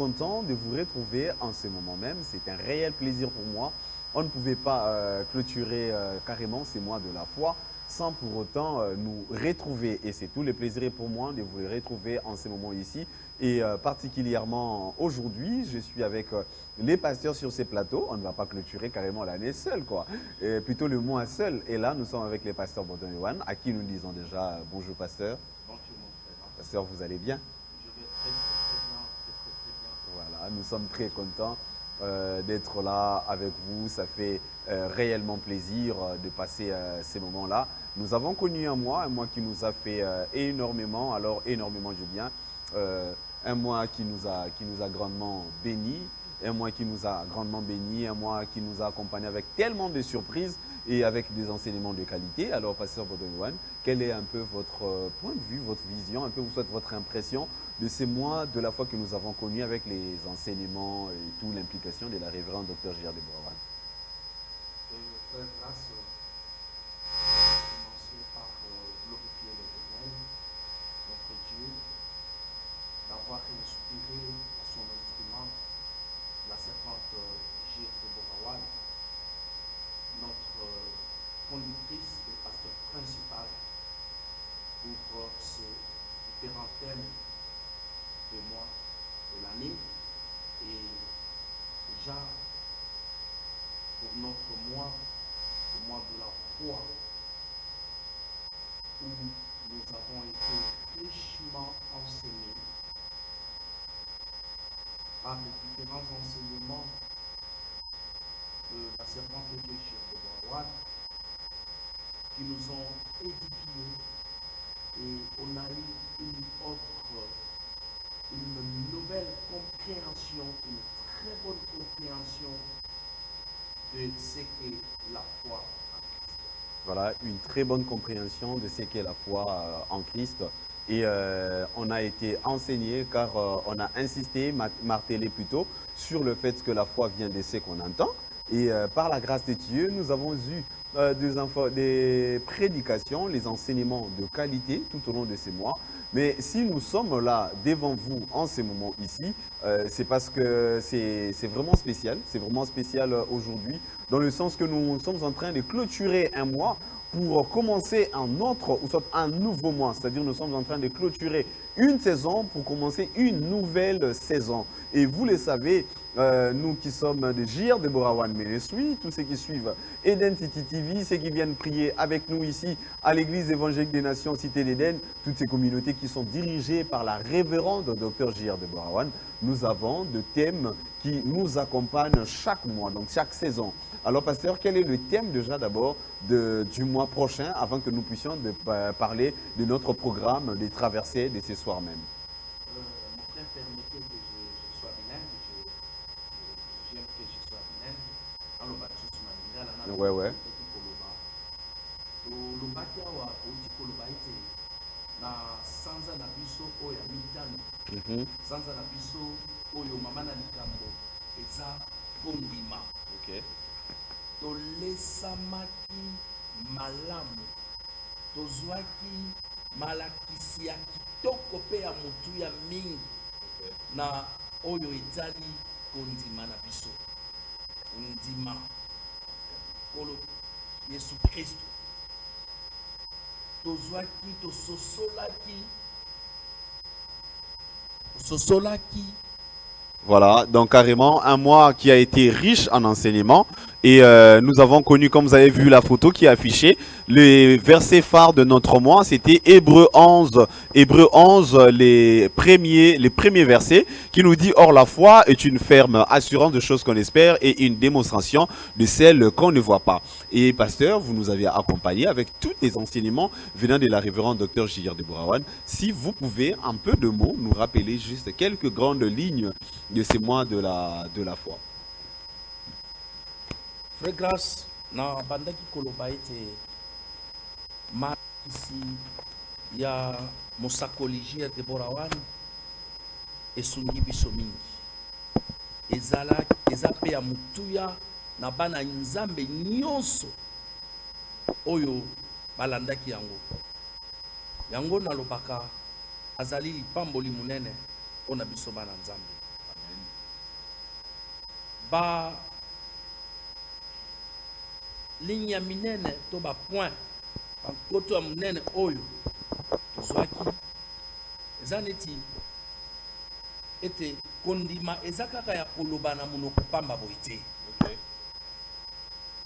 content de vous retrouver en ce moment même. C'est un réel plaisir pour moi. On ne pouvait pas clôturer carrément ces mois de la foi sans pour autant nous retrouver. Et c'est tout le plaisir pour moi de vous les retrouver en ce moment ici. Et particulièrement aujourd'hui, je suis avec les pasteurs sur ces plateaux. On ne va pas clôturer carrément l'année seul, quoi. Et plutôt le mois seul. Et là, nous sommes avec les pasteurs Bourdon Yohan, à qui nous disons déjà bonjour, pasteur. Bonjour, mon frère. Pasteur, vous allez bien? Je vais très, très bien, très, très, très bien. Voilà, nous sommes très contents d'être là avec vous. Ça fait réellement plaisir de passer ces moments-là. Nous avons connu un mois qui nous a fait énormément, alors énormément, je viens, un mois qui nous a grandement bénis, un mois qui nous a grandement bénis, un mois qui nous a accompagnés avec tellement de surprises et avec des enseignements de qualité. Alors, pasteur Bodowan, quel est un peu votre point de vue, votre vision, un peu votre impression de ces mois de la foi que nous avons connus avec les enseignements et toute l'implication de la révérende Dr J.R. de Borawan? Frère, grâce, commencer par glorifier l'Éternel, notre Dieu, d'avoir inspiré à son instrument la servante J.R. de Borawan, notre conductrice et pasteur principal pour ces différents thèmes de mois de l'année. Et déjà, pour notre mois, le mois de la foi, où nous avons été richement enseignés par les différents enseignements de la servante de J.R. de Borawan, qui nous ont édifiés, et on a eu une nouvelle compréhension, une très bonne compréhension de ce qu'est la foi en Christ. Voilà, une très bonne compréhension de ce qu'est la foi en Christ. Et on a été enseigné car on a insisté, martelé plutôt, sur le fait que la foi vient de ce qu'on entend. Et par la grâce de Dieu, nous avons eu des prédications, les enseignements de qualité tout au long de ces mois. Mais si nous sommes là devant vous en ce moment ici, c'est parce que c'est vraiment spécial. C'est vraiment spécial aujourd'hui, dans le sens que nous sommes en train de clôturer un mois pour commencer un autre, ou soit un nouveau mois. C'est-à-dire nous sommes en train de clôturer une saison pour commencer une nouvelle saison. Et vous le savez, nous qui sommes de J.R. de Borawan Ministry, tous ceux qui suivent Identity TV, ceux qui viennent prier avec nous ici à l'église évangélique des Nations Cité d'Éden, toutes ces communautés qui sont dirigées par la révérende Dr J.R. de Borawan, nous avons des thèmes qui nous accompagnent chaque mois, donc chaque saison. Alors, pasteur, quel est le thème déjà d'abord du mois prochain, avant que nous puissions parler de notre programme des traversées de ce soir même? Mon frère, permettez que je sois bilingue. J'aime que je sois bilingue. Alors, baptisme malinga, Ouais, ouais. lobaki awa outi koloba ete na sanza na biso oyo ya mitano, sanza na biso oyo mama na likambo eza bondima. Okay. Tolesamaki malamu, tozwaki malakisi ya kitoko mpe ya motu ya mingi na oyo etali kondima na biso, ndima kolo Yesu Kristo. Tozwaki, tososolaki. Voilà, donc carrément un mois qui a été riche en enseignements. Et nous avons connu, comme vous avez vu la photo qui est affichée, les versets phares de notre mois, c'était Hébreux 11. Hébreux 11, les premiers versets, qui nous dit « Or la foi est une ferme assurance de choses qu'on espère et une démonstration de celles qu'on ne voit pas ». Et pasteur, vous nous avez accompagnés avec tous les enseignements venant de la révérende Dr J.R. de Borawan. Si vous pouvez, en peu de mots, nous rappeler juste quelques grandes lignes de ces mois de la foi. Frère Grâce, na bandaki koloba ete makisi ya mosakoli J.R. de Borawan esungi biso mingi. Eza pe ya mutuya na bana nzambe nyonso oyo balandaki yango. Yango nalobaka azali lipamboli munene ona biso bana nzambe. ba ligne minene to ba point ba koto munene oyo tozwaki eza neti ete kondima eza kaka ya koloba na monoko pamba boye te. Okay.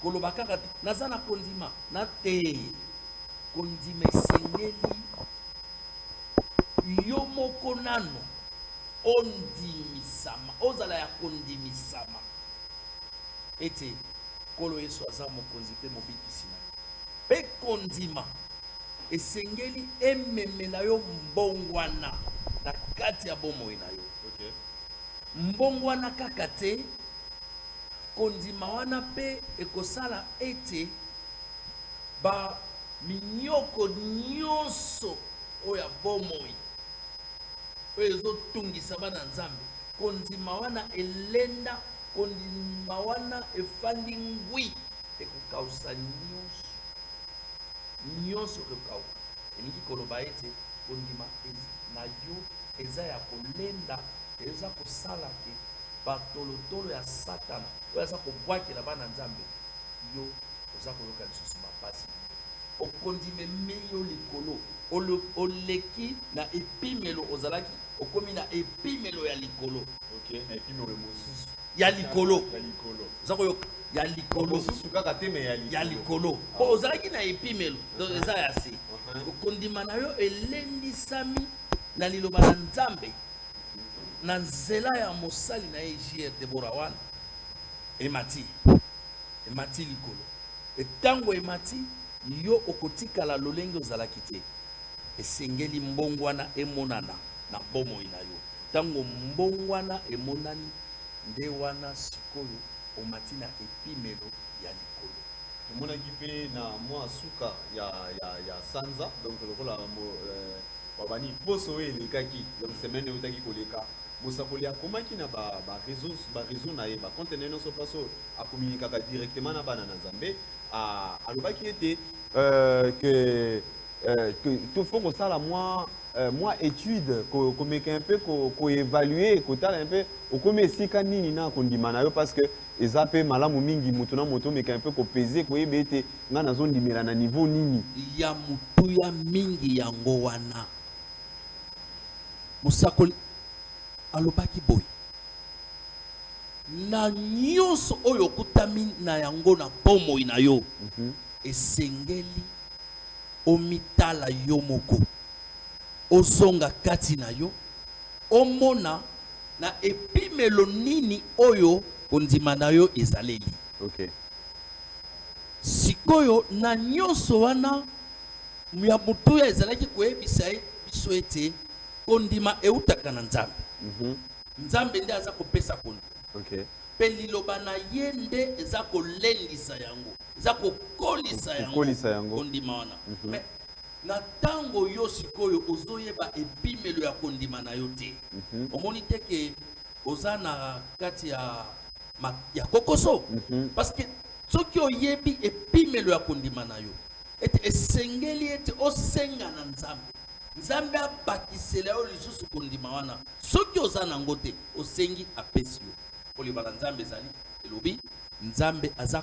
Koloba kaka te naza na kondima na te kondima esengeli yo moko nano ondimisama ozala ya kondimisama ete kolo yesu aza mokonzi mpe mobikisi na yo mpe kondima esengeli ememela yo mbongwana na kati ya bomoi na yo. Okay. Mbongwana kaka te kondima wana mpe ekosala ete ba minyoko nyonso oyo ya bomoi oyo ezotungisa bana nzambe kondima wana elenda kondima wana efandi ngwi ekokausa nyonso ekokauka elingi koloba ete kondima na yo eza ya kolenda eza kosala te batolotolo ya satana oyo aza kobwakela bana nzambe yo oza koyoka lisusu bapasi okondima emei yo likolo oleki na epimelo ozalaki okomi na epimelo ya likolo. Okay. Na epimelo mosusu ya likolo ya likolo oza koyoka ya likolo mosusu kaka te me ya likolo po ozalaki na epimelo eza ya se okondima na yo elendisami na liloba na nzambe na nzela ya mosali na ye JR Debora wana emati likolo etango emati yo okotikala lolenge ozalaki te esengeli mbongwana emonana na bomoi na yo tango mbongwana emonani nde wana sikoyo omati na epimelo ya likolo. omonaki mpe na mwa suka ya sanza donc lokola babani poso oyo elekaki donc semaine eutaki koleka mosakoli akomaki na bareseau na ye bakonte na ye nyonso place oyo akomunikaka directement na bana na nzambe alobaki ete que faut kosala mwa étude komeka un peu koévaluer kotala un peu okomi esika nini na kondima na yo parce que eza mpe malamu mingi moto na moto omeka un peu kopese koyeba ete ngai nazondimela na niveau nini ya motuya mingi yango wana mosakoli alobaki boye na nyonso oyo okutami na yango na bomoi na yo esengeli omitala yo moko ozonga kati na yo omona na epimelo nini oyo kondima na yo ezaleli. Okay. Sikoyo na nyonso wana ya mutuya ezalaki koyebisa biso ete kondima eutaka na nzambe. Nzambe nde aza kopesa kondima. Okay. Pe liloba na ye nde eza kolendisa yango eza kokolisa yango kondima wana. Na tango yo sikoyo ozoyeba epimelo ya kondima na yo te omoni te ke oza na kati ya kokoso parce que soki oyebi epimelo ya kondima na yo ete esengeli ete osenga na nzambe abakisela yo lisusu kondima wana soki oza nango te osengi apesi yo koloba na nzambe ezali elobi nzambe aza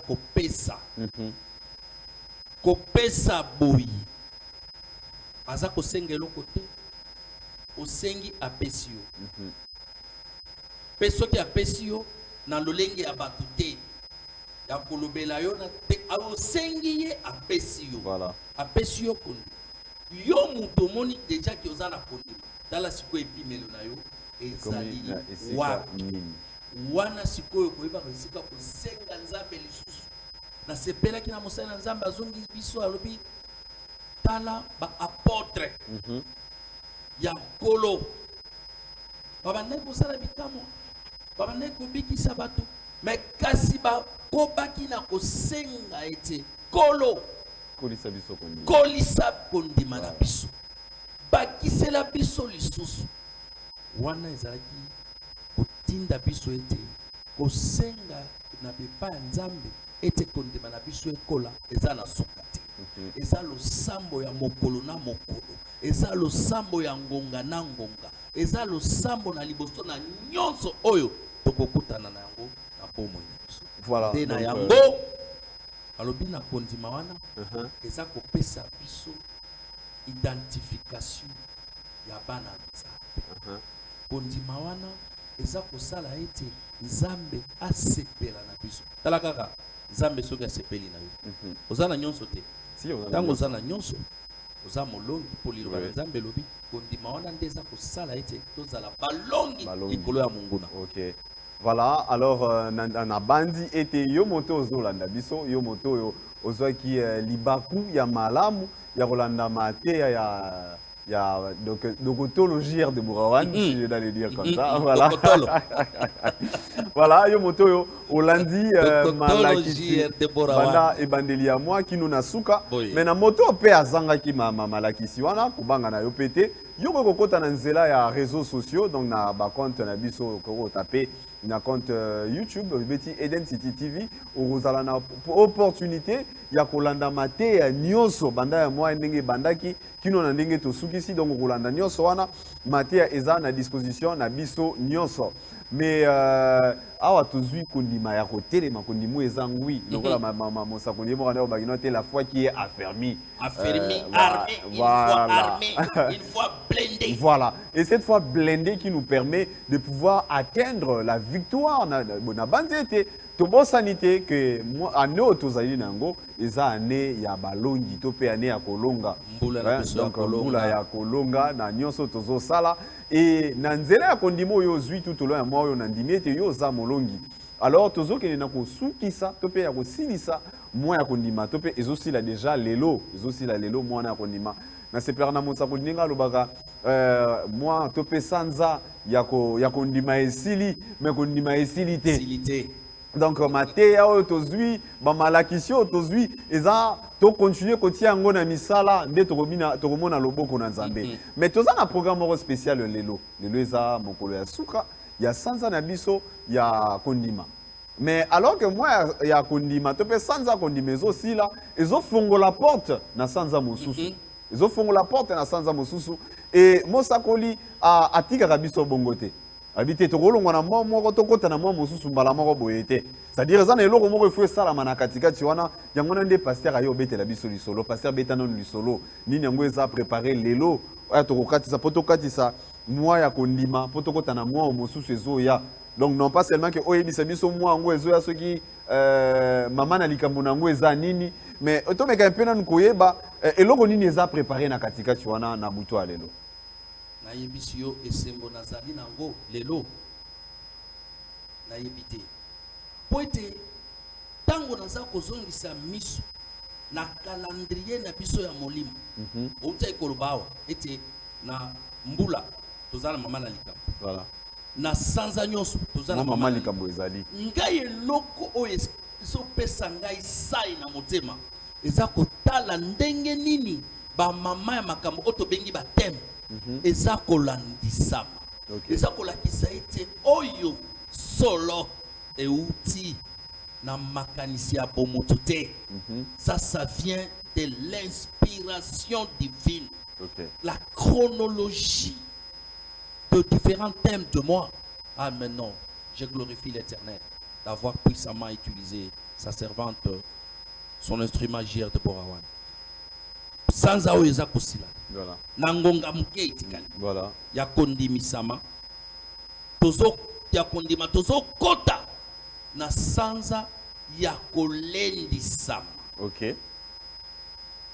kopesa boyi aza kosenga eloko te osengi apesi yo mpe soki apesi yo na lolenge ya bato te ya kolobela yo na te osengi ye apesi yo. Voilà. Apesi yo kondima yo moto omoni deja ki oza na kondima tala sikoyo epimelo na yo ezali wapi wana sikoyo koyebaka esika kosenga nzambe lisusu nasepelaki na mosali na nzambe azongi biso alobi tala ba-apotre ya nkolo babandaki kosala bikamwa babandaki kobikisa bato me kasi bakobaki na kosenga ete nkolo kolisa kondima na biso bakisela biso lisusu wana ezalaki kotinda biso ete kosenga na bepa ya nzambe ete kondima na biso ekola eza na suka te eza losambo ya mokolo na mokolo eza losambo ya ngonga na ngonga eza losambo na liboso na nyonso oyo tokokutana na yango na bomoi. Voilà. Nde na donc, yango alobi na kondima wana eza kopesa biso identification ya bana nzambe. Kondima wana eza kosala ete nzambe asepela na biso. Tala kaka nzambe soki asepeli na yo oza na nyonso te. Ntango oza na nyonso oza molongi mpo liloba na nzambe elobi kondima wana nde eza kosala ete tozala balongi likolo ya monguna. Ok. Voilà, alors na bandi ete yo moto ozolanda biso, yo moto oyo ozwaki libaku ya malamu ya kolanda mateya ya doctologie de Bourawan, si je dois le dire comme ça. Voilà. Voilà, yo moto oyo olandi malakisi banda ebandeli ya mwa kino na suka. Mais na moto pe azangaki malakisi wana kubanga na yo pete. Yo kokota na nzela ya réseaux sociaux, donc na ba compte na biso ko taper na compte YouTube beti Eden City TV ozala na opportunité ya kolanda mate ya nyonso banda ya mwa ndenge bandaki kino na ndenge tosukisi, donc kolanda nyonso wana mate ya eza na disposition na biso nyonso. Mais awa tozui kondima ya kotelema kondimu eza ngwi lokola mosakoli mo kana bagino te la foi qui est affermi armé, une fois blindé. Voilà, et cette fois blindé qui nous permet de pouvoir atteindre la victoire na banzete to bon sanité que année otozali nango eza année ya balongi to pe année ya kolonga donc mbula ya kolonga na nyonso tozo sala et na nzela ya kondimo yo zui tutolo ya mwa yo na ndimi ete yo za molongi. Alors tozokende na kosukisa to pe ya kosilisa mwa ya kondima to pe ezosila déjà lelo mwana ya kondima na sepera na mosako ninga lobaka mwa to pe sanza ya kondima esili me kondima esili te. Donc mateya oyo tozwi bamalakisi oyo tozwi eza to continuer kotia yango na misala nde tokomona loboko na nzambe. Mais toza na programme moko spécial lelo eza mokolo ya suka ya sanza na biso ya kondima. Mais alors que moi ya kondima to pe sanza kondima ezosila ezofongola porte na sanza mosusu. Ezofongola porte na sanza mosusu et mosakoli atikaka biso bongo te. Habité tokolongwa na mwa moko tokota na mwa mosusu mbala moko boye te. C'est-à-dire eza na eloko moko ifo esalama na katikati wana yango na nde pasteur ayo obetela biso lisolo pasteur beta nano lisolo nini yango eza préparé lelo oya tokokatisa po tokatisa mwa ya kondima po tokota na mwa mosusu ezoya. Donc non pas seulement que oyebisa biso mwa yango ezoya soki mama na likambo nango eza nini, mais otomeka mpe nanu koyeba eloko nini eza préparé na katikati wana na butu ya lelo. Na yebisi yo esembo nazali nango lelo na yebite po ete tango naza kozongisa miso na calendrier na biso ya molimo outa ekoloba awa ete na mbula tozala mama na likambo voilà na sanza nyonso tozala mama na likambo ezali ngai eloko oyo ezopesa ngai sai na motema eza kotala ndenge nini ba mama ya makambo oyo tobengi bateme eza kolandisama eza kolakisa ete oyo solo euti na makanisi ya bomoto te. Ça vient de l'inspiration divine. La chronologie de différents thèmes de moi. Ah mais non, je glorifie l'Éternel d'avoir puissamment utilisé sa servante, son instrument JR de Borawan. Sans aoyo eza kosila. Voilà. Nangonga muke itikali. Voilà. Ya kondimisama. Tozo ya kondima tozo kota na sanza ya kolendisama. OK.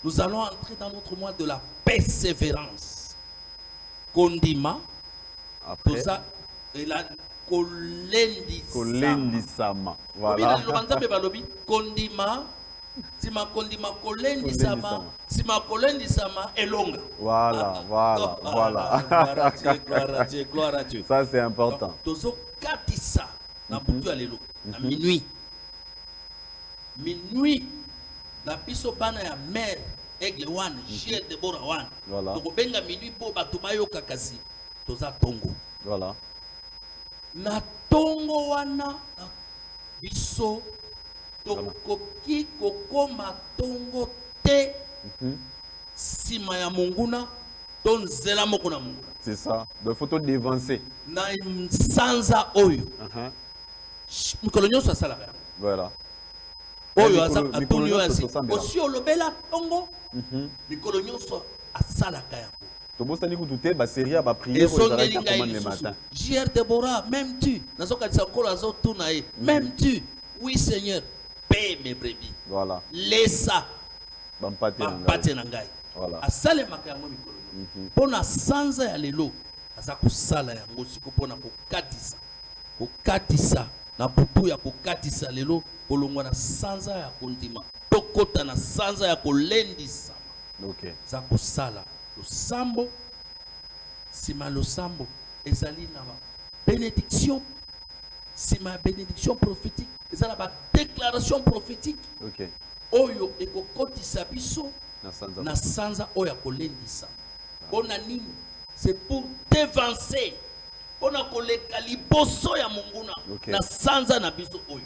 Nous allons entrer dans notre mois de la persévérance. Kondima. Après. Toza et la kolendisama. Kolendisama. Voilà. Kondima. Sima kondima kolendisama. Sima kolendisama elonga. Voilà, voilà, voilà. Gloire à Dieu, gloire à Dieu. Ça c'est important. Tozo katisa na butu ya lelo na minuit. Minuit na biso bana ya mère Aigle One, J de Bora One. Voilà. Toko benga minuit po bato bayoka kasi toza tongo. Voilà. Na tongo wana na biso tokoki kokoma tongo te sima ya monguna ton zela moko na monguna. C'est ça. Donc faut te dévancer. Na sanza oyo mikolo nyonso asalaka yango. Voilà. Oyo atuni oyo asi osi olobela tongo mikolo nyonso asalaka yango. Tobosani kutu ba série ba prière pour le matin. JR Deborah, même tu nazokanisa nkolo azotuna ye, même tu. Oui Seigneur, paie mes brebis. Voilà. Laissa bampate na ngai. Voilà. Asalemaka yango mikolo. Pona sanza ya lelo aza kosala yango siko pona kokatisa na butu ya kokatisa lelo kolongwa na sanza ya kondima tokota na sanza ya kolendisama. Okay. Za kosala losambo sima losambo ezali na ba bénédiction sima bénédiction prophétique ezala ba déclaration prophétique. Okay. Oyo ekokotisa biso na sanza oyo kolendisa. Bona nini? C'est pour t'évancer. Bona koleka liboso ya munguna na sanza na biso oyo.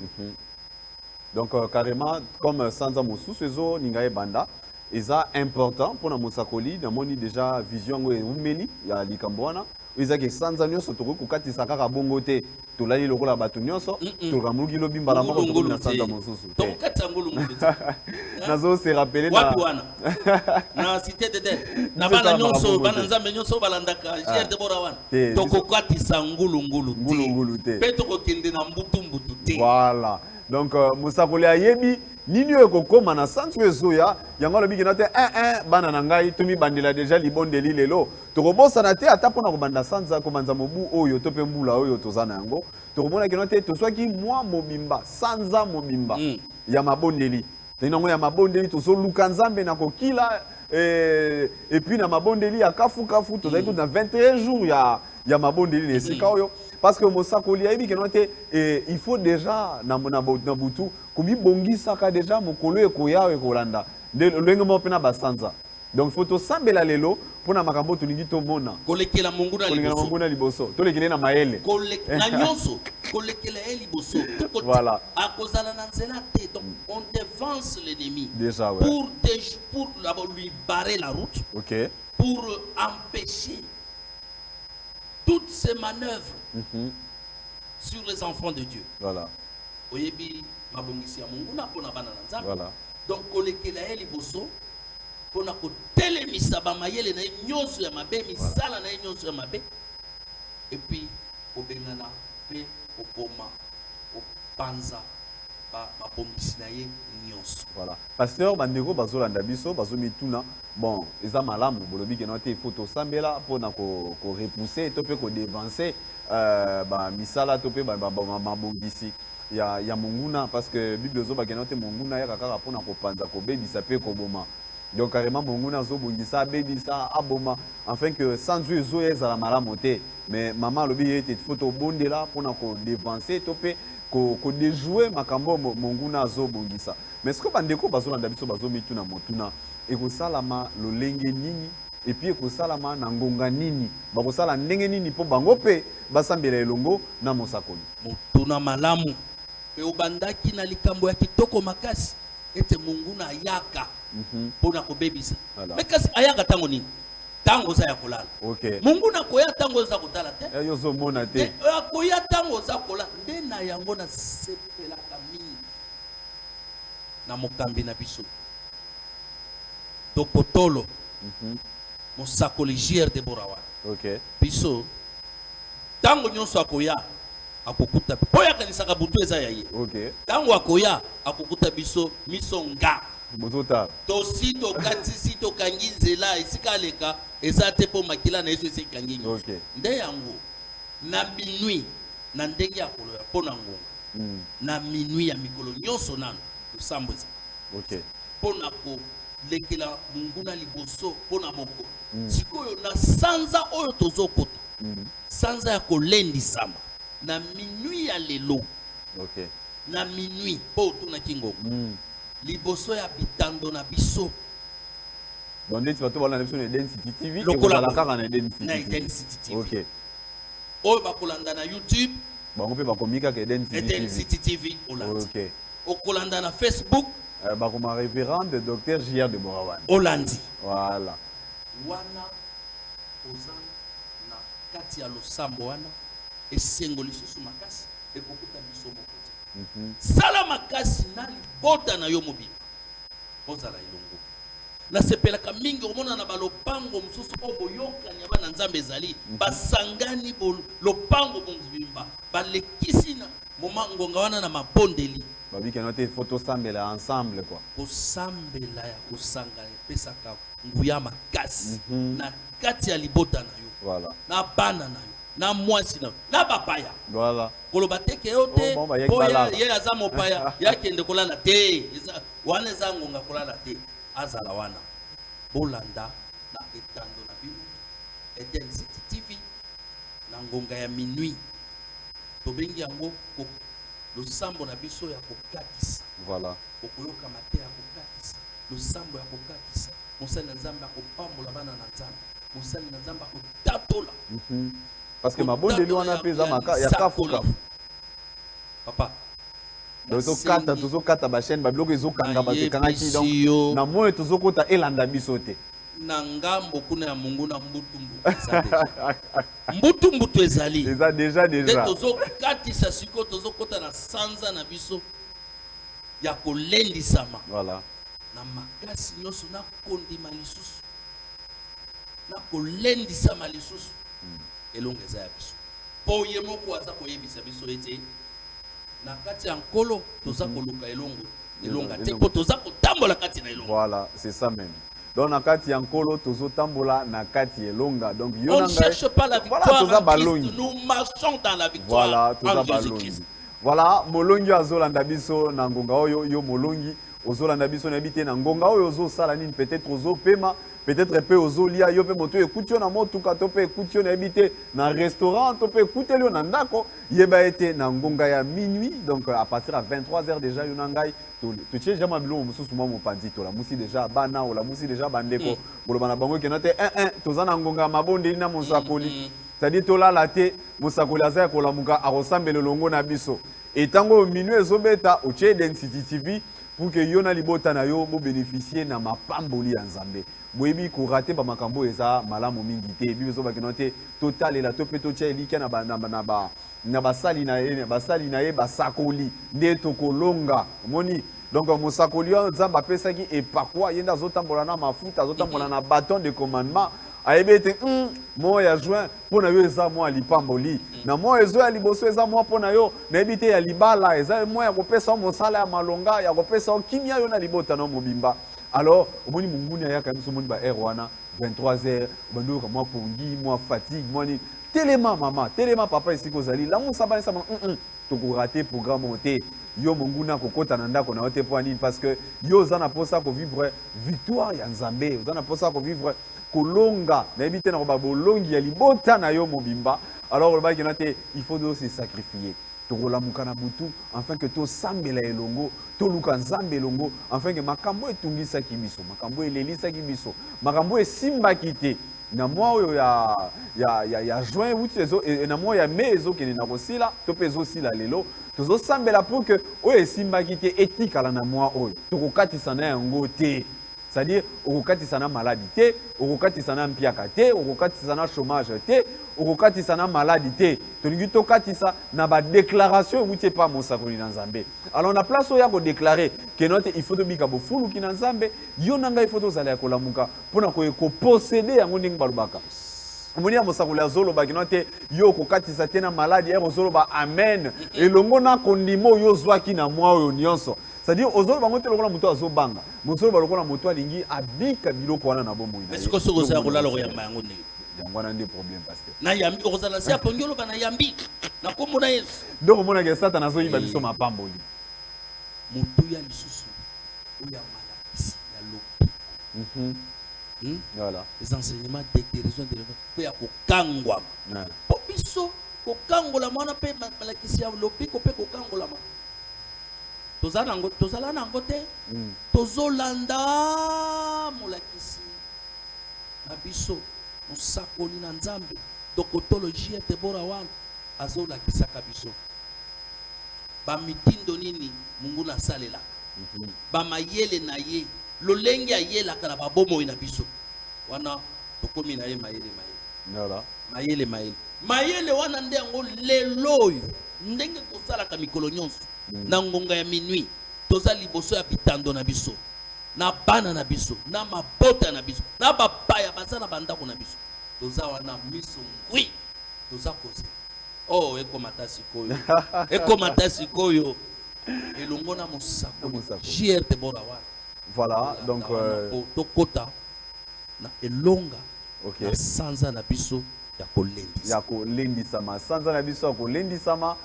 Donc carrément comme sanza mosusu ezo ningaye banda eza important pour na mosakoli na moni déjà vision ngo umeli ya likambwana eza ke sanza nyonso toko kokatisa kaka bongo te tolali lokola bato nyonso tokamuki lobimba la moko na sanza mosusu te tokatisa ngulungulu te nazo se rappeler na wapi wana na cité de na bana nyonso bana nzambe nyonso balandaka JR Deborah wana tokokatisa ngulungulu te pe tokokende na mbutu te. Voilà. Donc mosakoli ayebi nini oyo kokoma na santu ezoya yango alobi na te bana na ngai tumi bandela déjà libondeli lelo tokobosana te ata mpona kobanda sanza kobanza mobu oyo to mpe mbula oyo toza na yango tokomona kino te tozwaki mwa mobimba sanza mobimba ya mabondeli tenango ya mabondeli tozoluka nzambe na kokila et puis na mabondeli ya kafu tozali kutu na 21 jours ya mabondeli na esika oyo parce que mosakoli ayebi kino te il faut déjà na butu komibongisaka déjà mokolo ekoya ekolanda ndenge moko mpe na basanza donc faut tosambela lelo mpona makambo tolingi tomona kolekela monguna liboso tolekele na mayele na nyonso kolekela ye liboso voilà akozala na nzela te donc on dévance l'ennemi déjà ouais. pour lui barrer la route okay. Pour empêcher toutes ces manœuvres sur les enfants de Dieu. Voilà. Oyebi mabongisi ya munguna pona bana na nzambe. Voilà. Donc kolekela ye liboso pona kotelemisa ba mayele na nyonso ya mabe misala na nyonso ya mabe et puis obengana pe opoma opanza ba mabongisi na ye nyonso. Voilà. Pasteur bandeko bazolanda biso bazomituna bon eza malamu bolobi ke note il faut tosambela pona ko repousser to pe ko dévancer ba misala to pe ba mabongisi ya monguna parce que Bible zo ba kenote monguna ya kaka pona ko panza ko bebisa pe ko boma donc carrément monguna zo bongisa bebisa aboma afin que sans Dieu zo ezala malamu te mais maman lobi ete photo bondela pona ko dévancer to pe ko déjouer makambo monguna zo bongisa mais ce que bandeko bazolanda biso bazomituna motuna ekosalama lolenge nini et puis ekosalama na ngonga nini bakosala ndenge nini mpo bango mpe basambela elongo na mosakoli motuna malamu pe obandaki na likambo ya kitoko makasi ete monguna ayaka mpona kobebisa me kasi ayaka ntango nini ntango oza ya kolala monguna koya ntango oza kotala te yozomona te akoya ntango oza kolala nde na yango nasepelaka mingi na mokambi na biso tokotolo mosakoli JR Deborah wana biso ntango nyonso akoya akokuta po yakanisaka butu eza ya ye ntango akoya akokuta biso miso nga tosi tokatisi tokangi nzela esika aleka eza te mpo makila na yesu esi ekangi nyonso nde yango na minui na ndenge ya koloya mpo na ngonga na minui ya mikolo nyonso nano losambo eza mpo na kolekela monguna liboso mpo na moko sikoyo na sanza oyo tozokota sanza ya kolendisama na minui ya lelo na minui mpo otunaki ngonga liboso ya bitando na biso donc ndeti bato balanda biso na Eden City TV ekozala kaka na Eden City TV oyo bakolanda na YouTube bango mpe bakomi kaka Eden City TV olandi okolanda na Facebook bakoma révérend de Dr JR Deborah wana olandi voilà wana oza na kati ya losambo wana esengo lisusu makasi ekokuta biso moko sala makasi na libota na yo mobimba bozala elongo nasepelaka mingi omona na balopango mosusu oyo boyokani ya bana nzambe ezali basangani lopango mobimba balekisi na moma ngonga wana na mabondeli babiki note photo sambela ensemble quoi kosambela ya kosangana epesaka nguya makasi na kati ya libota na yo voilà na bana na yo na mwasi na yo na bapaya voilà koloba teke yo te bon, po ye aza mopaya yakende kolala te wana eza ngonga kolala te azala wana bolanda na etando na bino Eden City TV na ngonga ya minuit tobengi yango losambo na biso ya kokatisa voilà okoyoka mate ya kokatisa losambo ya kokatisa mosali na nzambe akopambola bana na nzambe mosali na nzambe akotatola parce que mabondeli wana mpe eza ya kafuka papa tozokata bachaîne babiloko ezokanga bato ekangaki donc na moyo tozokota elanda biso te na ngambo kuna ya mungu na mbutumbutu ezali eza déjà tozokatisa sikoyo tozokota na sanza na biso ya kolendisama voilà na makasi nyonso na kondima lisusu na kolendisama lisusu elongo eza ya biso mpo ye moko aza koyebisa biso ete na kati ya nkolo toza koluka elonga te mpo toza kotambola kati na elonga voilà c'est ça même donc na kati ya nkolo tozotambola na kati elonga donc on ne cherche pas la victoire en Christ, nous marchons dans la victoire en Jésus-Christ. Voilà molongi azolanda biso na ngonga oyo yo molongi ozolanda biso na bité na ngonga oyo ozosala nini peut-être ozopema peut-être pe ozolia yo pe moto ekutio na motuka to pe ekutio na bité na restaurant to pe ekuteli na ndako yeba ete na ngonga ya minuit donc à partir à 23h déjà yo na ngai tu tiens jamais biloko mosusu mwa mopanzi to la musi déjà bana o la musi déjà bandeko boloba na bango kenote tozana ngonga mabondeli na mosakoli c'est-à-dire tolala te mosakoli aza kolamuka akosambela longo na biso etango minuit ezobeta otie Eden City TV pour que yo na libota na yo bo bénéficier na mapamboli ya nzambe boyebi korate ba makambo eza malamu mingi te biso bakenote total la to pe to tia elika na basali na ye basakoli nde tokolonga moni donc mosakoli nzambe apesaki epakwa yenda azotambola na mafuta azotambola na bâton de commandement ayebete moya ya juin pona yo eza mwa lipamboli na moya ezo ya liboso eza mwa pona yo na ebite ya libala eza moya ya kopesa mosala ya malonga ya kopesa kimia yo na libota na mobimba alors omoni munguni ayaka miso moni ba air wana 23h bandoka mwa pongi mwa fatigue mwa ni telema mama telema papa esiko zali la musaba nsaba toko rater programme monté yo munguna kokota na ndako na ote po nini parce que yo za na posa ko vivre victoire ya nzambe za na posa ko vivre kolonga na ebite na ba bolongi ya libota na yo mobimba alors le bac il faut donc se sacrifier tokolamuka na butu afin que tosambela elongo toluka nzambe elongo afin que makambo etungisaki biso makambo elelisaki biso makambo esimbaki te na mwa oyo ya juin wuti na mwa ya mai ezokende na kosila to mpe ezosila lelo tozosambela pour que oyo esimbaki te etikala na mwa oyo tokokatisa na yango te c'est-à-dire okokatisa na maladie te okokatisa na mpiaka te okokatisa na chômage te okokatisa na maladie te tolingi tokatisa na badéclaration ewuti epa mosakoli na nzambe alors na place oyo ya kodéclare ke note il faut tobika bofuluki na nzambe yo na ngai il faut tozala ya kolamuka mpona koposede yango ndenge balobaka omoni ya mosakoli azolobaki note yo okokatisa te na maladie ere ozoloba amen elongo na kondima oyo ozwaki na mwa oyo nyonso c'est-à-dire ozoloba ngo te lokola moto azobanga mosoloba lokola moto alingi abika biloko wana na bomoi na ye siko soko za kolala koyamba yango ndenge yango wana nde problème parce que na yambi okozala se apongi oloba na yambi na kombo na yesu donc omonaka satana azoyiba biso mapamboli moto ya lisusu oyo ya malakisi ya lopiko voilà les enseignements de guérison de mpe ya kokangwama mpo biso kokangolama wana mpe malakisi ya lopiko mpe kokangolama tozala nango te tozolanda molakisi na biso mosakoli na nzambe dokotologie tebora wana azolakisaka biso bamitindo nini mungu nasalelaka bamayele na ye lolenge ayelaka na babomoi na biso wana tokomi na ye mayele mayele wana nde yango lelo oyo ndenge tosalaka mikolo nyonso na ngonga ya minuit toza liboso ya bitando na biso na bana na biso na mabota na biso na bapaya baza na bandako na biso toza wana miso ngwi toza koze oh ekomata sikoyo ekomata sikoyo elongo na mosako JR Tebora wana voilà donc tokota na elonga okay na sanza na biso ya kolendisama sanza na biso ya kolendisama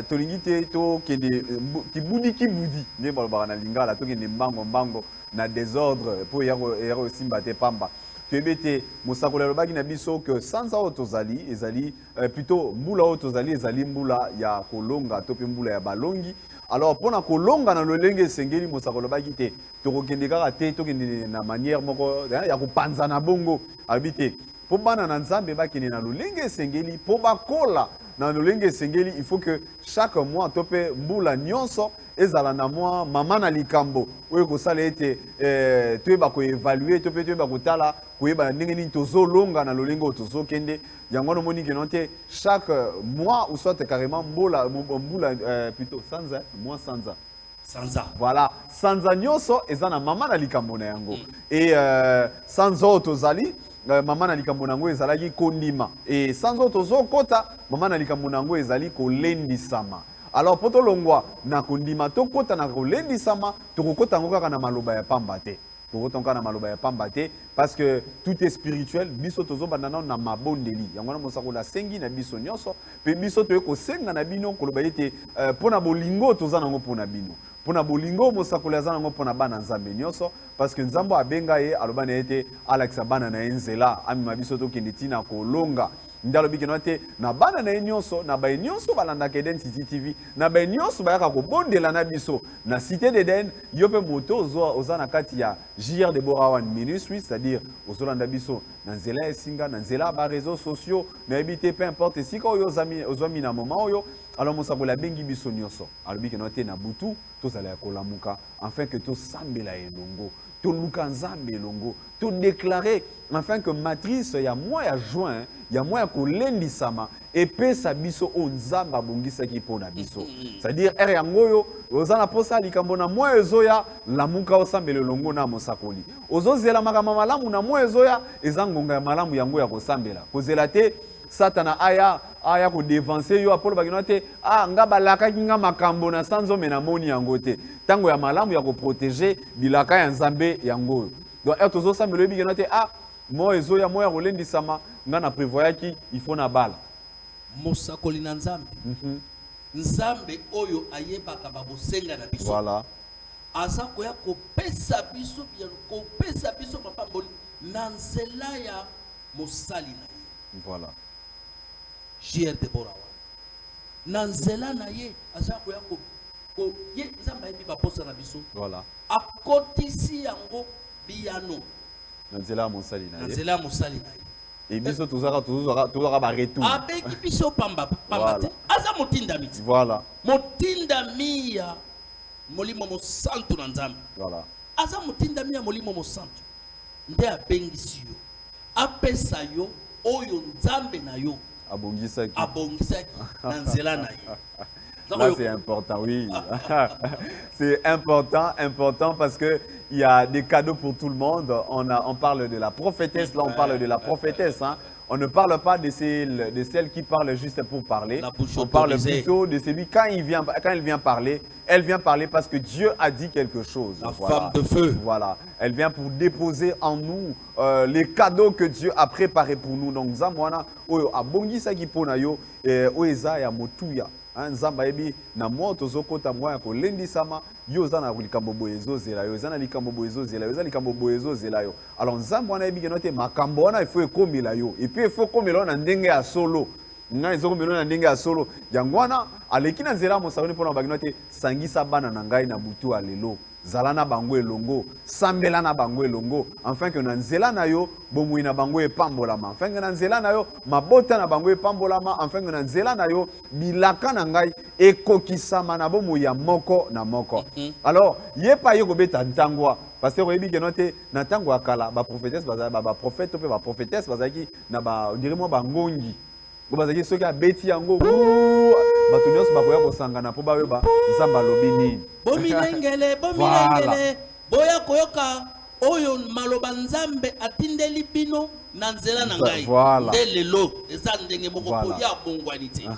tolingi te tokende kibudi nde balobaka na lingala tokende mbango na désordre mpo eya kosimba te pamba toyebi te mosakoli alobaki na biso ke sanza oyo tozali ezali plutôt mbula oyo tozali ezali mbula ya kolonga to mpe mbula ya balongi alors mpona kolonga na lolenge esengeli mosakoli alobaki te tokokende kaka te tokende na manière moko ya kopanzana bongo alobi te mpo bana na nzambe bakende na lolenge esengeli mpo bakola na lolenge esengeli il faut que chaque mois to mpe mbula nyonso ezala na mwa mama na likambo oyo kosala ete toyeba koevalue to mpe toyeba kotala koyeba ndenge nini tozolonga na lolenge oyo tozokende yango wana omoni keno te chaque mois ou soit carrément mbula plutôt sanza mois sanza voilà sanza nyonso eza na mama na likambo na yango et sanza oyo tozali mama na likambo nango ezalaki kondima et sanza oyo tozokota mama na likambo nango ezali kolendisama alors po tolongwa na kondima tokota na kolendisama tokokota yango kaka na maloba ya pamba te tokota kaka na maloba ya pamba te parce que tout est spirituel biso tozobanda nano na mabondeli yango wana mosakoli asengi na biso nyonso mpe biso toye kosenga na bino koloba ete mpo na bolingo toza nango mpo na bino mpo na bolingo mosakoli aza nango mpo na bana nzambe nyonso parce que nzambe abenga ye aloba na ye ete alakisa bana na ye nzela amema biso tokende ntina kolonga nde alobi keno te na bana na ye nyonso na baye nyonso balandaka Eden City TV na baye nyonso bayaka kobondela na biso na cité d'Eden yo mpe moto oza na kati ya JR Deborah Wan Ministry c'est-à-dire ozolanda biso na nzela ya esinga na nzela ya bareseau sociaux nayebi te peu importe esika oyo ozwami na moma oyo alors mosakoli abengi biso nyonso alobi keno te na butu tozala ya kolamuka afin que tosambela elongo toluka nzambe elongo todéclare afin que matrice ya mois ya juin ya mois ya kolendisama epesa biso oyo nzambe abongisaki mpo na biso c'est-à-dire ere yango oyo oza na posa likambo na mois ezoya lamuka osambela elongo na mosakoli ozozela makambo malamu na mois ezoya eza ngonga ya malamu yango ya kosambela kozela te satana aya kodevanse yo apolo bakino te nga balakaki nga makambo na sanzome namoni yango te ntango ya malamu ya koprotege bilaka ya nzambe yango oyo donc tozosambela oyebi keno te mois ezoya mois ya kolendisama nga na prévoyaki il faut na bala mosakoli na nzambe nzambe oyo ayebaka babosenga na biso voilà aza koya kopesa biso mapamboli na nzela ya mosali na ye voilà JR Deborah na nzela na ye aza koya ye nzambe ayebi baposa na biso voilà akotisi yango biyano na nzela ya mosali na ye et biso tozaka baretour abeki biso pamba te aza motindami te voilà motindami ya molimo mosantu na nzambe voilà aza motindami ya molimo mosantu nde abengisi yo apesa yo oyo nzambe na yo abongisaki na nzela na ye. Là, c'est important, oui. C'est important parce que il y a des cadeaux pour tout le monde. On parle de la prophétesse, là on parle de la prophétesse. Hein. On ne parle pas de celle qui parle juste pour parler. On parle plutôt de celui, quand il vient parler, elle vient parler parce que Dieu a dit quelque chose. La femme de feu. Voilà. Elle vient pour déposer en nous les cadeaux que Dieu a préparés pour nous. Donc, Zamwana, Abongi Sakipona yo, Oeza ya Motuya. Nzamba ebi na moto zokota mwa ya kolendi sama yo za na likambo boyezo zela yo za na likambo boyezo zela yo za likambo boyezo zela yo alors nzamba wana ebi kenote makambo wana il faut ekomela yo et puis il faut komela na ndenge ya solo nga ezokomela na ndenge ya solo yango wana aleki na nzela mosakoni mpona bakinote sangisa bana na ngai na butu alelo zala na bango elongo sambela na bango elongo enfin que na nzela na yo bomoi na bango epambolama enfin que na nzela na yo mabota na bango epambolama enfin que na nzela na yo bilaka na ngai ekokisama na bomoi ya moko na moko alors yepa ye kobeta ntangwa parce que oyebi ke note na ntango ya kala baprofétesse bazala baprofète mpe baprofétesse bazalaki na on dirait moi bangongi bazaki soki abeti yango bato nyonso bakoya kosangana mpo bayeba nzambe alobi nini. Bomilengele, bomilengele, boya koyoka oyo maloba nzambe atindeli bino na nzela na ngai. Nde lelo eza ndenge moko koya bongwani te.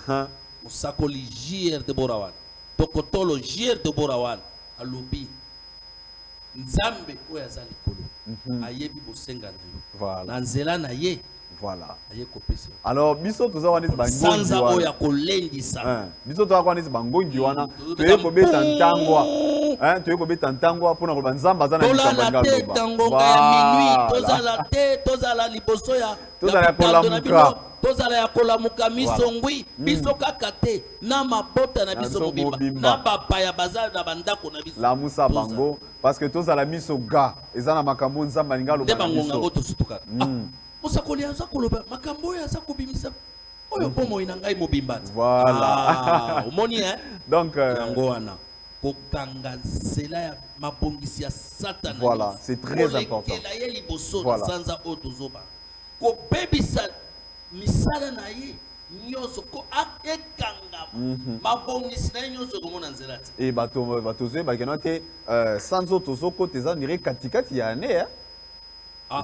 Musakoli JR de Borawan, Tokotolo JR de Borawan alobi nzambe oyo aza likolo ayebi bosenga na yo na nzela na ye. Voilà. Alors, biso toza wana bangongi sanza oya kolendisa. Biso toza wana bangongi wana toye kobeta ntangwa. Toye kobeta ntangwa pona ko banzamba za na likamba ngalo. Tola la tangonga ya minuit, tozala te, tozala liboso ya tozala kolamuka. Tozala ya kolamuka misongwi, biso kaka te na mabota na biso mobimba. Na bapaya bazala na bandako na biso. La musa bango parce que tozala miso ga ezana makambo nzamba lingalo ba. De bangonga goto sutuka. Musakoli aza koloba makambo ya aza kobimisa oyo pomo ina ngai mobimba. Voilà. Omoni donc yango wana kokanga zela ya mabongisi ya satana. Voilà, c'est très important. Kela ye liboso na sanza oyo tozoba ko bebisa misala na ye nyonso ko ekanga mabongisi na nyonso komona nzela te. Et bato zo ba kenote sanzo tozoko teza nire katikati ya ane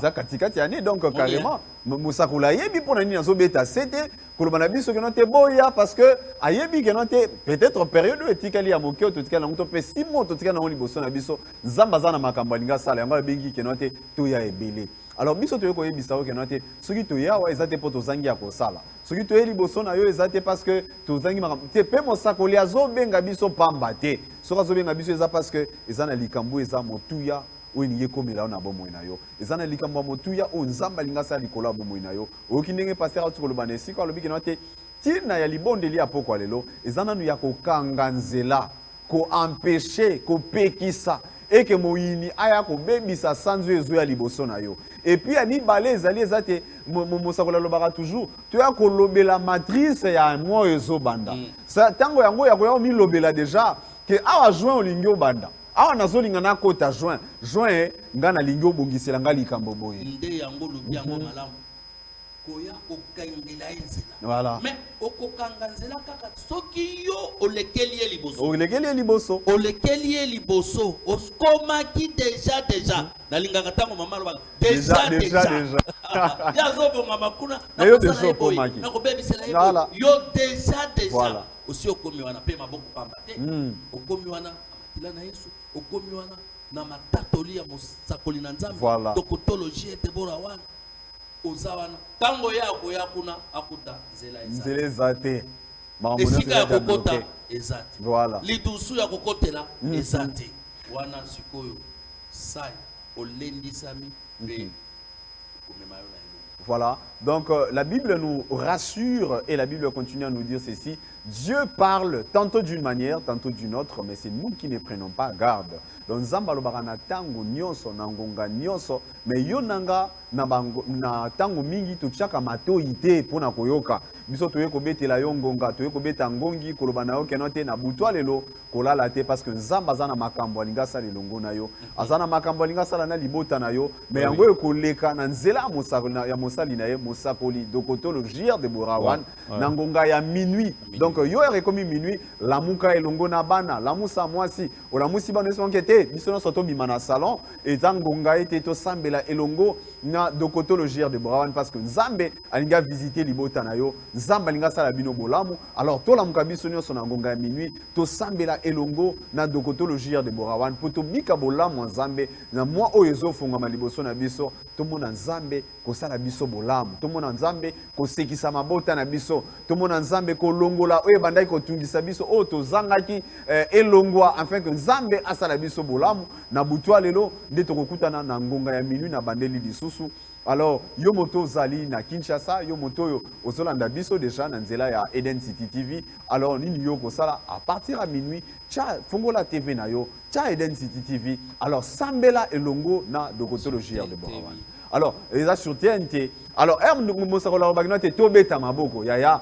za katikati ya ane donc carrément musakula yebi pona nini azobeta sete koloba na biso kenote boya parce que ayebi kenote peut-être période etikali ya moke ototikala ngo to pe 6 mois ototikala ngo liboso na biso nzamba za na makambo alinga sala yango bengi kenote to ya ebele. Alors biso toye koyebisa o kenote soki to ya wa ezate po tozangi ya kosala soki to ye liboso na yo ezate parce que tozangi makambo te pe mosakoli azobenga biso pamba te soki azobenga biso eza parce que eza na likambo eza motuya oyo elingi ekomela na bomoi na yo eza na likambo ya motuya oyo nzambe alingi asala likolo ya bomoi na yo oyoki ndenge paster auti koloba na esika alobi kena te ntina ya libondeli ya pokwa lelo eza nanu ya kokanga nzela koempeshe kopekisa eke moyini aya kobebisa sanzo ezoya liboso na yo epuis ya mibale ezali eza te mosakoli alobaka toujours toya kolobela matrice ya mwa oyo ezobanda ntango yango ya koya omilobela deja ke awa juin olingi obanda awa nazolinga nakota juin nga nalingi obongisela nga likambo boye nde yango lobi yango malamu koya kokangela nzela. Voilà. Mais okokanga nzela kaka soki yo olekeli ye liboso. Olekeli ye liboso. Olekeli ye liboso. Oskomaki déjà. Nalingaka tango mama loba déjà. Ya zobonga makuna. Na yo déjà okomaki. Na kobebisela ye. Yo déjà. Voilà. Osi okomi wana pe maboko pamba te. Okomi wana amatila na Yesu. Okomi wana na matatoli ya mosakoli na Nzambe. Voilà. Tokotologie etebora wana. Ozawana tango ya koya kuna akuta nzela ezate esika ya kokota ezate voilà lidusu ya kokotela ezate wana sikoyo sai olendisami pe komema yo na elo. Voilà, donc la Bible nous rassure et la Bible continue à nous dire ceci. Dieu parle tantôt d'une manière, tantôt d'une autre, mais c'est nous qui ne prenons pas garde. Donc Nzamba lobaka na tango nyonso na ngonga nyonso, mais yo nanga na tango mingi totiaka matoi te pona koyoka. Biso toye kobetela yo ngonga, toye kobeta ngongi koloba na yo kenote na butwa lelo kolala te parce que Nzamba azana makambo alinga sala elongo na yo. Azana makambo alinga sala na libota na yo, mais yango ekoleka na nzela ya mosali na ye mosakoli dokotolo JR de Borawan na ngonga ya minuit. Donc yo rekomi minuit lamuka elongo na bana lamusa mwasi olamusi bana esonke biso no soto bima na salon etangonga ete to sambela elongo na dokotolo JR de Borawan parce que Nzambe alinga visiter libota na yo Nzambe alinga sala bino bolamu alors to lamuka biso nyonso na ngonga ya minuit to sambela elongo na dokotolo JR de Borawan poto bika bolamu Nzambe na mwa oyo ezofunga liboso na biso to mona Nzambe kosala biso bolamu to mona Nzambe kosekisa mabota na biso to mona Nzambe kolongola oyo bandai kotungisa biso o to zangaki elongwa afin que Nzambe asala biso bolamu na butwa lelo nde tokokutana na ngonga ya minuit na bandeli lisusu. Alors yo moto zali na Kinshasa yo moto yo ozolanda biso déjà na nzela ya Eden City TV. Alors nini yo kosala à partir à minuit cha fongola TV na yo cha Eden City TV. Alors sambela elongo na dokotolo JR de Borawan. Alors les sur TNT. Alors mosakola bagnote tobeta maboko ya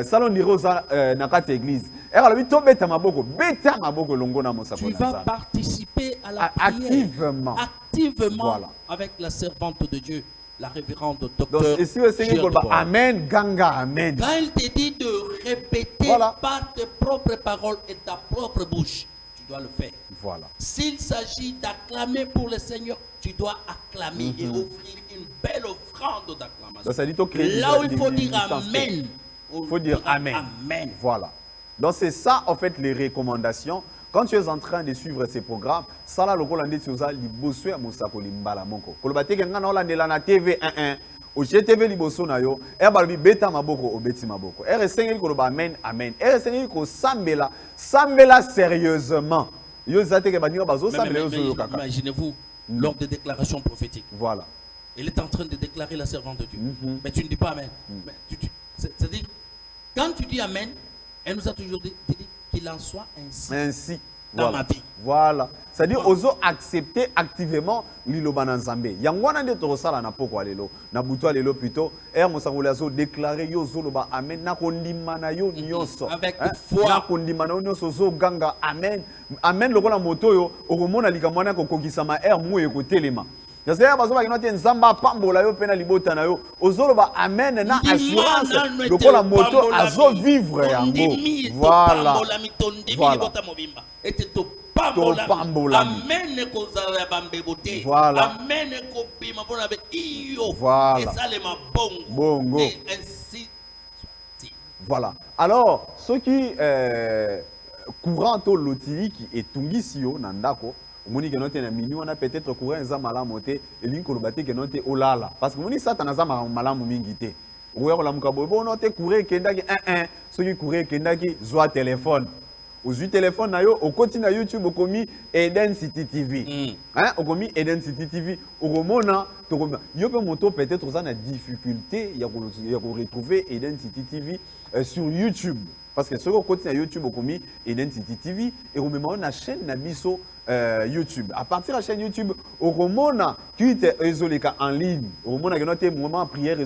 salon ni rosa na kati église. Alors tobeta maboko beta maboko longo na mosakola. Tu vas participer à la prière activement voilà. Avec la servante de Dieu la révérende Donc, docteur. ici, le Seigneur, Gilles Deborah. Amen, Ganga, Amen. Quand il te dit de répéter Voilà. par tes propres paroles et ta propre bouche, tu dois le faire. Voilà. S'il s'agit d'acclamer pour le Seigneur, tu dois acclamer et offrir une belle offrande d'acclamation. Donc, ça dit au crédit. Là où il faut dire Amen. Il faut dire Amen. Amen. Voilà. Donc, c'est ça, en fait, les recommandations. Quand tu es en train de suivre ces programmes, ça là, le Colandé, tu as liboso ya mosako limbala moko. Kolobate ke ngana olandela na TV 11. Au GTV liboso na yo, balbi beta maboko obeti maboko. R5 koloba amen, amen. R5 ko sambela, sambela sérieusement. Yo zate ke banira bazo sambela yo zo kaka. Imaginez-vous lors des déclarations prophétiques. Voilà. Elle est en train de déclarer la servante de Dieu. Mais tu ne dis pas Amen. C'est-à-dire, quand tu dis Amen, elle nous a toujours dit qu'il en soit ainsi. Ainsi. Dans Voilà. ma vie. Voilà. C'est-à-dire, ozo accepter activement l'Iloba Nzambe. Yangwana de Torosala na poko alelo. Na buto alelo plutôt. Mosangole azo déclarer yo zoloba amen. Na kondimana yo nyonso. Avec foi. Na kondimana yo nyonso zo ganga amen. Amen lokola moto yo. Okomona likamwana kokokisama mu ekotelema. C'est-à-dire, bazo bakino te nzamba pambola yo pena libota na yo. Ozoloba amen na assurance. Lokola moto azo vivre yango. Voilà. Voilà. Voilà. Amen kozala bambebote. Voilà. Amen kobima pona be iyo. Voilà. Et ça les ma bongo. Bongo. Et ainsi soit-il. Voilà. Alors, ce qui courant au lotiri qui est tungisio nandako, omoni ke note na mini wana peut-être courant eza malamu te elingi kolobate ke note olala parce que moni satan aza malamu mingi te oya kolamuka boye bo note courant ekendaki soki courant ekendaki zwa téléphone ozwi téléphone na yo okoti na YouTube okomi Eden City TV okomi Eden City TV okomona yo pe moto peut-être oza na difficulté ya ko retrouver Eden City TV sur YouTube parce que ce qu'on continue à YouTube okomi Eden City TV et on met na chaîne na biso YouTube. À partir de la chaîne YouTube, au Romona, tu es en ligne. Au Romona, tu moment prière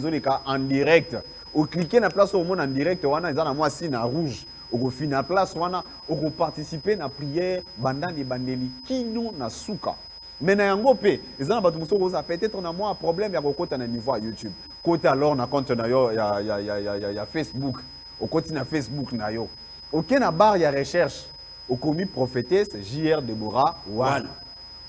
en direct. Au cliquer na place au monde en direct, on a un mois signe rouge. Au fin na place, on a participer na prière bandani bandeli kino na suka. Mais na yango pe, ils ont peut-être on a moins problème ya kokota na niveau YouTube. Côté alors na compte na yo ya Facebook. Au côté na Facebook na yo. Aucun na barre ya recherche. Au commis prophétesse JR Deborah One.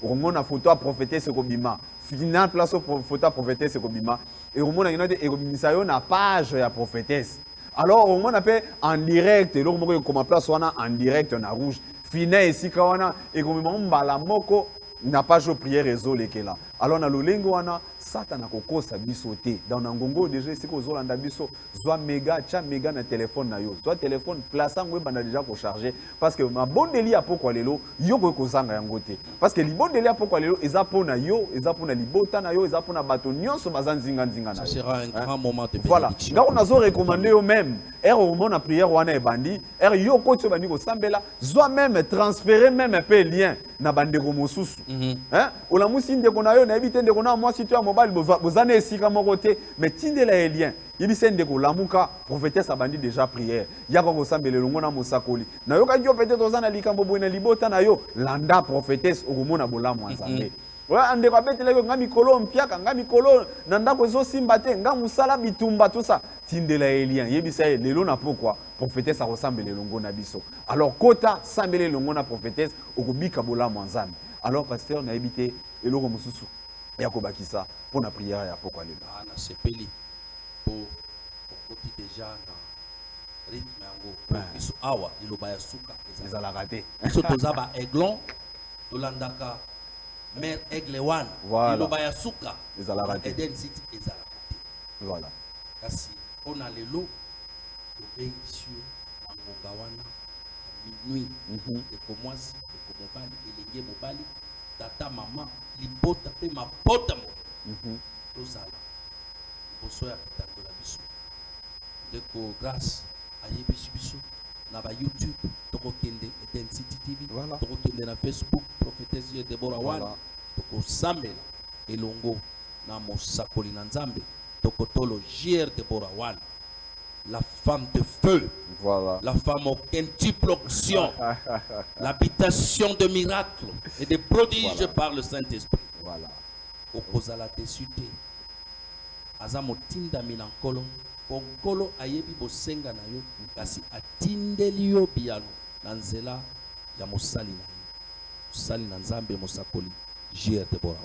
Au moment na photo prophétesse Kobima. Final place photo prophétesse Kobima. Et au moment na na page ya prophétesse. Alors au moment appelle en direct et moment comme place wana en direct na rouge. Final ici kawana et comme mbala moko na page de prière réseau lekela. Alors na lolengo wana Satan akokosa biso te. Dans Nangongo déjà c'est ko zolanda biso zwa méga na téléphone na yo. Zwa téléphone place ngwe banda déjà ko charger parce que ma bondeli a poko lelo yo ko kozanga yango te. Parce que li bondeli a poko lelo eza pona yo, eza pona libota na yo, eza pona bato nyonso bazanzinga nzinga na yo. Ça sera un grand moment de bénédiction. Voilà. Ngako nazo recommander yo même au moment na prière wana e bandi, yo ko tso bandi ko sambela, zwa même transférer même un peu lien na bandeko mosusu. Ola musi ndeko na yo na ebite ndeko na moi si tu as mobile bozane esika moko te mais tindela e lien yebise ndeko lamuka prophétesse abandi déjà prière yako kosambela longo na mosakoli na yo kanjo peut-être ozana likambo boye na libota na yo landa prophétesse okomona bolamu nzambe wa ndeko abetele ko ngami kolo mpiaka ngami kolo na ndako ezosimba te nga musala bitumba tout ça tindela e lien yebisa lelo na pourquoi prophétesse akosambela longo na biso alors kota sambela longo na prophétesse okobika bolamu nzambe alors pasteur na ebité eloko mosusu yakobakisa pour la prière ya poko alela na sepeli po okoti déjà na rythme yango biso awa liloba ya suka ezalaka te biso toza ba aiglon tolandaka mère aigle one liloba ya suka ezalaka te Eden City ezalaka te voilà kasi mpona lelo toveille sur na ngonga wana minuit eko mwasi eko mobali elenge mobali tata mama libota pe mapota mo tozala liboso ya pitango na biso ndeko grâce ayebisi biso na ba YouTube tokokende Eden City TV tokokende na Facebook prophétesse Deborah One tokosambela elongo na mosakoli na nzambe tokotolo JR Deborah One la femme de feu, la femme au quintuple onction, l'habitation de miracles et de prodiges par le Saint-Esprit. Voilà. Okozala dessus te, aza motindami na nkolo po nkolo ayebi bosenga na yo kasi atindeli yo biyano na nzela ya mosali na ye mosali na nzambe mosakoli JR Deborah.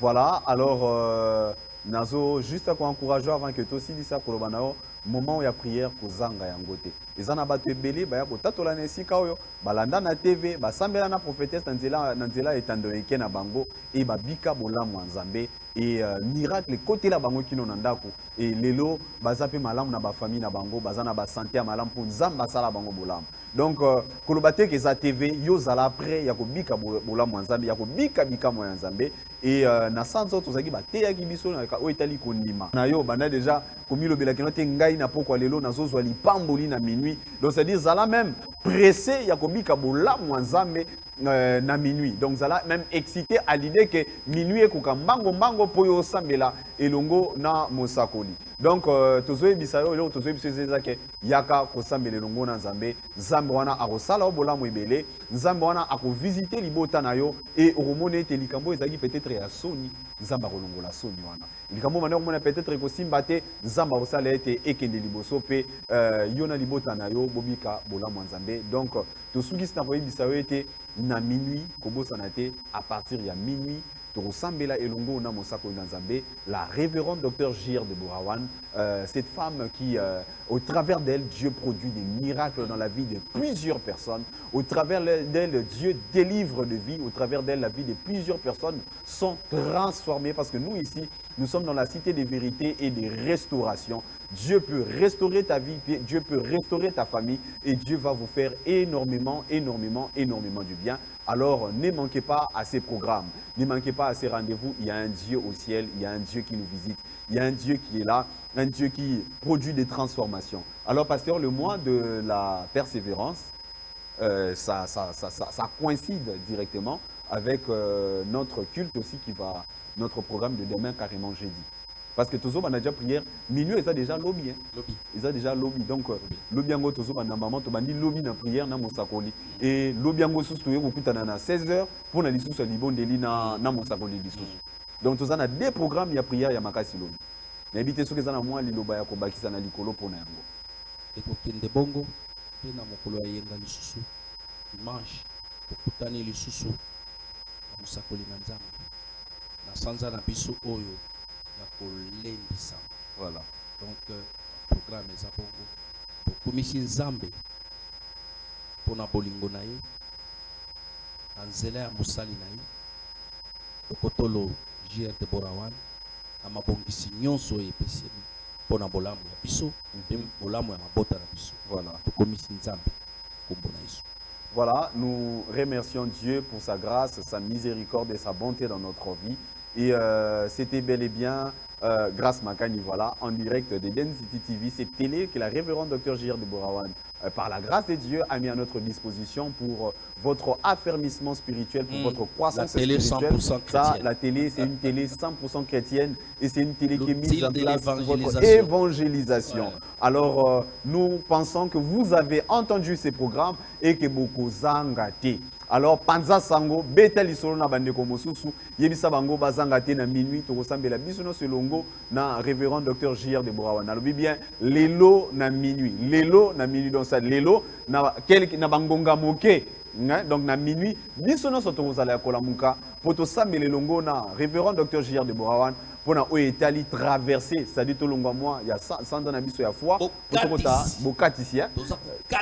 Voilà, alors nazo juste à encourager avant que tu aussi dis ça pour le banao moment où il y a prière pour zanga yangote. Les ana batu ebele ba ya ko tatola na esika oyo balanda na TV ba sambela na prophétesse nanzela etando eke na bango et ba bika bolamu nzambe et miracle côté la bango kino na ndako et lelo baza pe malamu na ba famille na bango baza na ba santé ya malamu pour nzamba sala bango bolamu. Donc kolobate ke za TV yo zala après ya ko bika bolamu nzambe ya ko bika mo nzambe et na sanzo tozaki ba te ya kibiso na ka o etali konima na yo banda déjà komi lobela kino te ngai na pokwa lelo nazo zwa lipamboli na minuit. Donc c'est-à-dire zala même pressé ya ko bika bolamu nzambe na minuit. Donc zala même excité à l'idée que minuit ekoka mbango po yo sambela elongo na mosakoli. Donc tozoye bisayo lelo tozoye bisayo ke yaka ko sambela elongo na nzambe nzambe wana akosala obolamu ebele nzambe wana akovisiter libota na yo et oromone te likambo ezaki peut-être ya soni nzambe akolongola soni wana likambo mana komona peut-être kosimba te nzambe akosala ete ekende liboso pe yo na libota na yo bobika bolamu nzambe. Donc tosukisi na koyebisa yo ete na minuit kobosana te à partir ya minuit Torosambela Elongo na Mosako Nzambe, la révérende docteur JR Deborah, cette femme qui, au travers d'elle, Dieu produit des miracles dans la vie de plusieurs personnes. Au travers d'elle, Dieu délivre de vie. Au travers d'elle, la vie de plusieurs personnes sont transformées parce que nous ici, nous sommes dans la cité des vérités et des restaurations. Dieu peut restaurer ta vie, Dieu peut restaurer ta famille et Dieu va vous faire énormément du bien. Alors, ne manquez pas à ces programmes, ne manquez pas à ces rendez-vous. Il y a un Dieu au ciel, il y a un Dieu qui nous visite, il y a un Dieu qui est là, un Dieu qui produit des transformations. Alors, pasteur, le mois de la persévérance, ça coïncide directement avec notre culte aussi notre programme de demain carrément jeudi. Parce que toujours, on a déjà prière, minuit, ils ont déjà lobby. Ils ont déjà lobby. Donc, lobby, on a toujours, on a dit lobby dans prière, dans Mosakoli. Et lobby, on a souscrit, on a 16 heures pour aller sous le libon de l'ina, dans Mosakoli. Donc, tous on a des programmes, il y a prière, il y a makasi lobby. Mais habitez ceux qui ont moi, l'Iloba, Yakoba, qui sont à l'Ikolo pour Nango. Et pour Kende Bongo, et na mokolo yenga lisusu, dimanche, pour kutani lisusu, na Mosakoli Nanzama. Na sanza na biso oyo. Voilà. Donc, programme est à Bongo. Pour commission Nzambe, pour na bolingo na ye, Anzela ya Musali na ye, Okotolo JR Deborah, na mabongisi nyonso epesemi, pour na bolamu ya biso, bolamu ya mabota na biso. Voilà. Pour commission Nzambe, kombo na Yesu. Voilà, nous remercions Dieu pour sa grâce, sa miséricorde et sa bonté dans notre vie. Et c'était bel et bien grâce Makani, voilà, en direct de Density TV, cette télé que la révérende docteur JR Deborah, par la grâce de Dieu, a mis à notre disposition pour votre affermissement spirituel, pour votre croissance spirituelle. La télé 100% chrétienne. Ça, la télé, c'est une télé 100% chrétienne et c'est une télé qui est mise en place pour votre évangélisation. évangélisation. Ouais. Alors, nous pensons que vous avez entendu ces programmes et que beaucoup zangate. Alors, Panza Sango, Betali Solo na bandeko mosusu, yebisa bango bazangate na minuit, tokosambela biso no selongo na révérend docteur JR Deborah. Nalobi bien, lelo na minuit. Lelo na minuit, donc ça, lelo na bangonga moke. Donc na minuit, biso no soto kozala kola muka, poto sambele longo na révérend docteur JR Deborah. Pour na Italie traversé, c'est-à-dire tout le monde moi, il y a 100 ans d'habits sur la foi, bokatisi ya,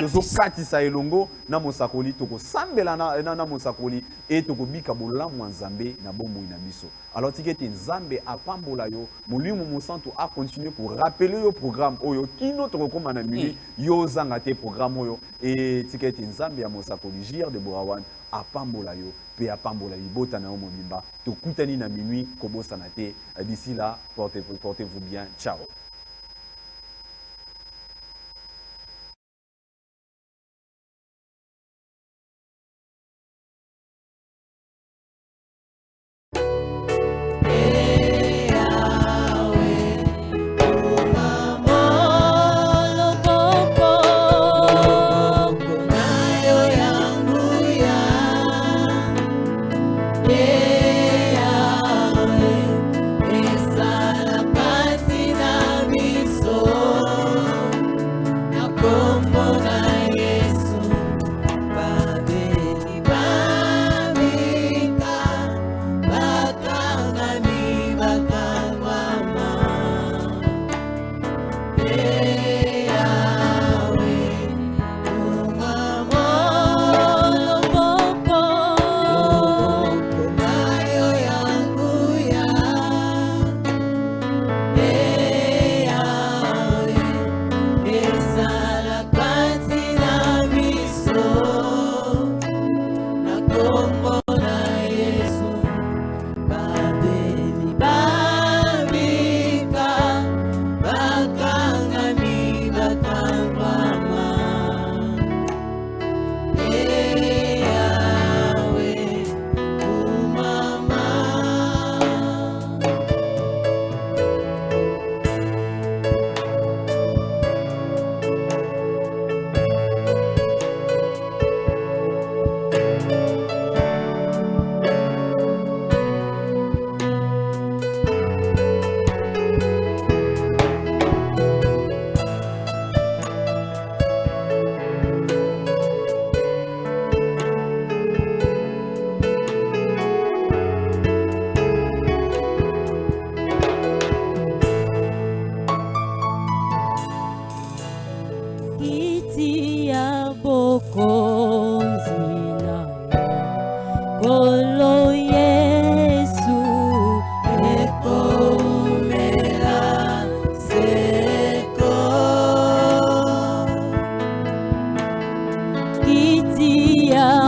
tozo katisa elongo na mosakoli toko sambela na mosakoli et toko bika bolamu nzambe na bombo na biso. Alors tikete nzambe apambola yo, molimo mosantu a continuer pour rappeler le programme oyo kino toko koma na mini yo zanga te programme oyo et tikete nzambe ya mosakoli JR Deborah apambola yo pe apambola libota na mobimba tokutani na minuit kobosana te. D'ici là, portez-vous bien. Ciao. Party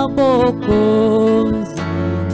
maboko